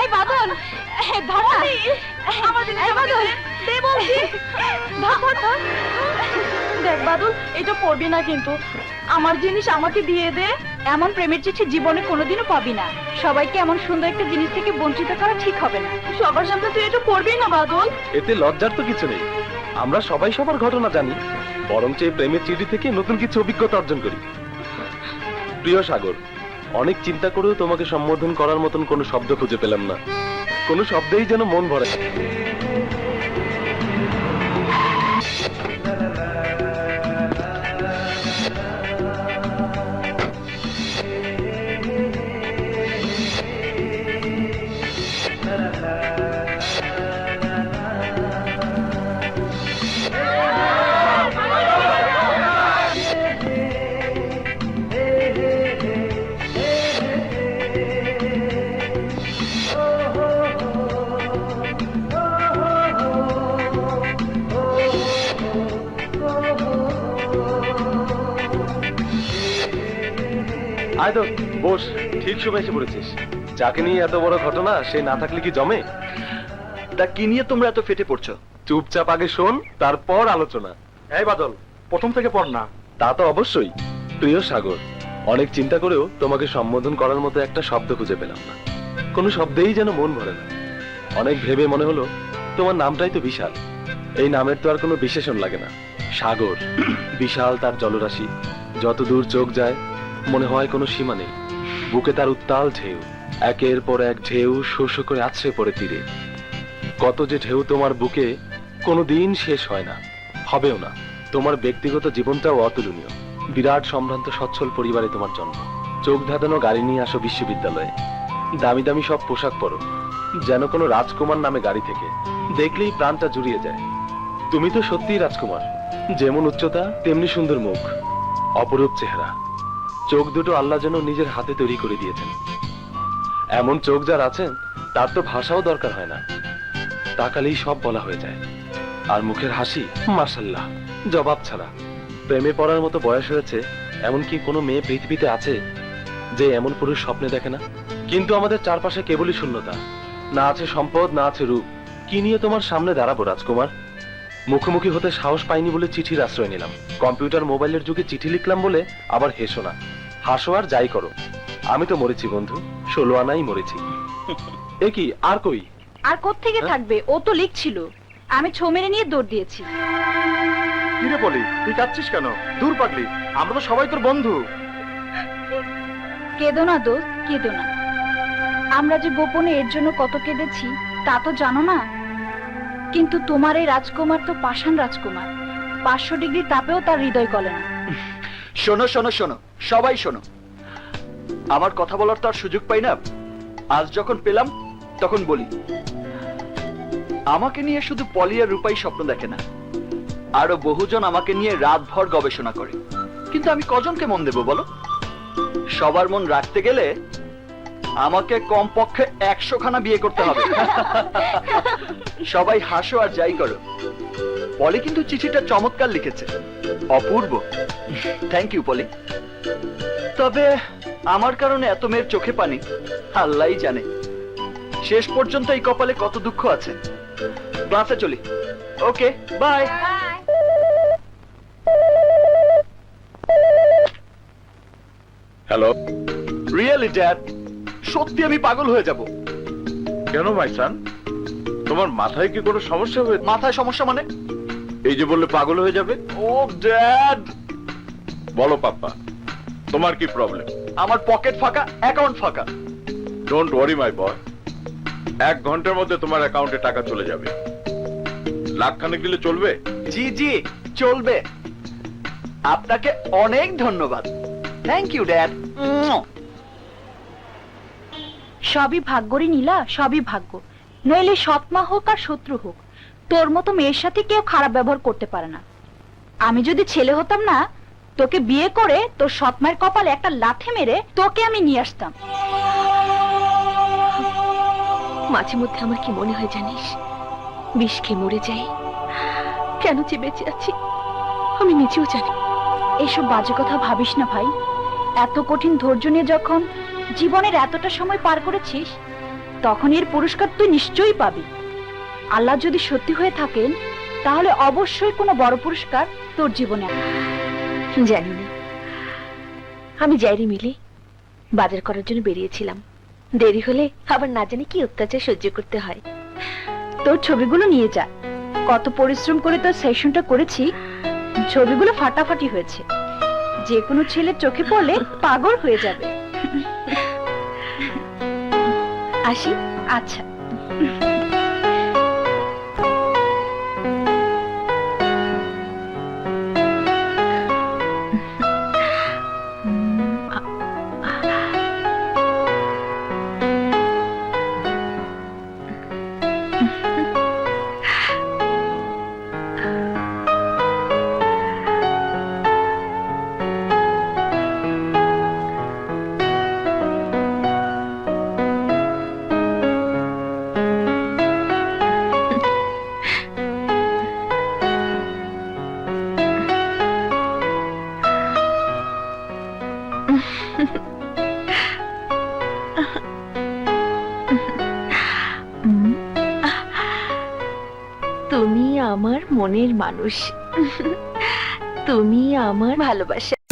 এই বাদল, ধর না আমার জিনিস, এই বাদল দে বলছি, ধর ধর ধর। দেখ বাদল, এটা পড়বি না কিন্তু, আমার জিনিস আমাকে দিয়ে দে। এমন প্রেমের চিঠি জীবনে কোনোদিনও পাবি না। সবাইকে এমন সুন্দর একটা জিনিস থেকে বঞ্চিত করা ঠিক হবে না। সবার সামনে তুই এটা পড়বি না বাদল। এতে লজ্জার তো কিছু নেই, আমরা সবাই সবার ঘটনা জানি, বরঞ্চ এই প্রেমের চিঠি থেকে নতুন কিছু অভিজ্ঞতা অর্জন করি। প্রিয় সাগর, অনেক চিন্তা করেও তোমাকে সম্বোধন করার মতন কোনো শব্দ খুঁজে পেলাম না। কোনো শব্দেই যেন মন ভরে না। আয় তো বস, ঠিক সময় এসে পড়েছিস। যাকে নিয়ে এত বড় ঘটনা, সে না থাকলে কি জমে? তা কি নিয়ে তোমরা এত ফেটে পড়ছো? চুপচাপ আগে শোন, তারপর আলোচনা। এই বাদল, প্রথম থেকে পড় না। তা তো অবশ্যই। প্রিয় সাগর, অনেক চিন্তা করেও তোমাকে সম্বোধন করার মতো একটা শব্দ খুঁজে পেলাম না। কোনো শব্দেই যেন মন ভরে না। অনেক ভেবে মনে হলো তোমার নামটাই তো বিশাল। এই নামের তো আর কোনো বিশেষণ লাগে না। সাগর, বিশাল তার জলরাশি, যত দূর চোখ যায় মনে হয় কোনো সীমা নেই। বুকে তার উত্তাল ঢেউ, একের পর এক ঢেউ শো শো করে আছড়ে পড়ে তীরে। কত যে ঢেউ তোমার বুকে, কোনোদিন শেষ হয় না, হবেও না। তোমার ব্যক্তিগত জীবনটাও অতুলনীয়। বিরাট সম্ভ্রান্ত সচ্ছল পরিবারে তোমার জন্ম। চোখ ধাঁধানো গাড়ি নিয়ে আসো বিশ্ববিদ্যালয়ে, দামি দামি সব পোশাক পরো, যেন কোনো রাজকুমার নামে গাড়ি থেকে। দেখলেই প্রাণটা জুড়িয়ে যায়। তুমি তো সত্যিই রাজকুমার। যেমন উচ্চতা তেমনি সুন্দর মুখ, অপরূপ চেহারা। চোখ দুটো আল্লাহ যেন নিজের হাতে তৈরি করে দিয়েছেন। এমন চোখ যার আছেন, তার তো ভাষাও দরকার হয় না, তাকালেই সব বলা হয়ে যায়। আর মুখের হাসি মাশাআল্লাহ, জবাব ছাড়া। প্রেমে পড়ার মতো বয়স হয়েছে, এমনকি কোনো মেয়ে পৃথিবীতে আছে যে এমন পুরুষ স্বপ্নে দেখে না? কিন্তু আমাদের চারপাশে কেবলই শূন্যতা। না আছে সম্পদ, না আছে রূপ। কি নিয়ে তোমার সামনে দাঁড়াবো রাজকুমার? মুখোমুখি হতে সাহস পাইনি বলে চিঠির আশ্রয় নিলাম। কম্পিউটার মোবাইলের যুগে চিঠি লিখলাম বলে আবার হেসো না। হাসো আর যাই করো, আমি তো মরেছি বন্ধু, 16 আনাই মরেছি। এ কি আর কই? আর কোত্থেকে থাকবে, ও তো লিখছিল, আমি ছো মেরে নিয়ে দৌড় দিয়েছি। কিরে বলি, তুই কাঁদছিস কেন? দূর পাগলি, আমরা তো সবাই তোর বন্ধু। কেঁদো না দোস্ত, কেঁদো না। আমরা যে গোপনে এর জন্য কত কেঁদেছি তা তো জানো না। কিন্তু তোমার এই রাজকুমার তো পাষাণ রাজকুমার, 500 ডিগ্রি তাপেও তার হৃদয় গলে না। শোনো শোনো শোনো, সবাই শোনো। আমার কথা বলার তো আর সুযোগ পাই না, আজ যখন পেলাম তখন বলি। আমাকে নিয়ে শুধু পলি আর রূপাই স্বপ্ন দেখে না, আরো বহুজন আমাকে নিয়ে রাতভর গবেষণা করে। কিন্তু আমি কজনকে মন দেব বলো? সবার মন রাখতে গেলে আমাকে কমপক্ষে 100 খানা বিয়ে করতে হবে। সবাই হাসো আর যাই করো, পলি কিন্তু চিঠিটা চমৎকার লিখেছে, অপূর্ব। থ্যাংক ইউ পলি। তবে আমার কারণে এত মেয়ের চোখে পানি আল্লাহই জানে। শেষ পর্যন্ত এই কপালে কত দুঃখ আছে। ক্লাসে চলি। Okay bye. Hello. Really dad, সত্যি আমি পাগল হয়ে যাব। কেন মাই সান, তোমার মাথায় কি কোনো সমস্যা হয়েছে? মাথায় সমস্যা মানে? এই যে বললে পাগল হয়ে যাবে। ও ড্যাড, বলো পাপ্পা, তোমার কি প্রবলেম? আমার পকেট ফাঁকা, অ্যাকাউন্ট ফাঁকা। ডোন্ট ওয়ারি মাই বয়, 1 ঘন্টার মধ্যে তোমার অ্যাকাউন্টে টাকা চলে যাবে। লাখখানেক দিলে চলবে? জি জি চলবে। আপনাকে অনেক ধন্যবাদ। Thank you dad. সবই ভাগ্যরই নীলা, সবই ভাগ্য। নইলে সৎমা হোক আর শত্রু হোক, তোর মতো মেয়ের সাথে কেউ খারাপ ব্যবহার করতে পারে না। আমি যদি ছেলে হতাম না, তোকে বিয়ে করে তোর সৎমায়ের কপালে একটা লাথি মেরে তোকে আমি নিয়ে আসতাম। মাঝে মধ্যে আমার কি মনে হয় জানিস, বিষ খেয়ে মরে যাই, কেন যে বেঁচে আছি আমি নিজেও জানি। এসব বাজে কথা ভাবিস না ভাই। এত কঠিন ধৈর্য নিয়ে যখন জীবনের এতটা সময় পার করেছিস, তখন এর পুরস্কার তুই নিশ্চয়ই পাবি। আল্লাহ যদি সত্যি হয়ে থাকেন তাহলে অবশ্যই কোনো বড় পুরস্কার তোর জীবনে আসবে। জানি না, আমি যাইরি মিলে বাজার করার জন্য বেরিয়েছিলাম। দেরি হলে আবার না জানি কি অত্যাচার সহ্য করতে হয়। তোর ছবিগুলো নিয়ে যা, কত পরিশ্রম করে তোর সেশনটা করেছি, ছবিগুলো ফাটাফাটি হয়েছে। যে কোনো ছেলের চোখে পড়লে পাগল হয়ে যাবে। আসি। আচ্ছা। তুমি আমার মনের মানুষ, তুমি আমার ভালোবাসা।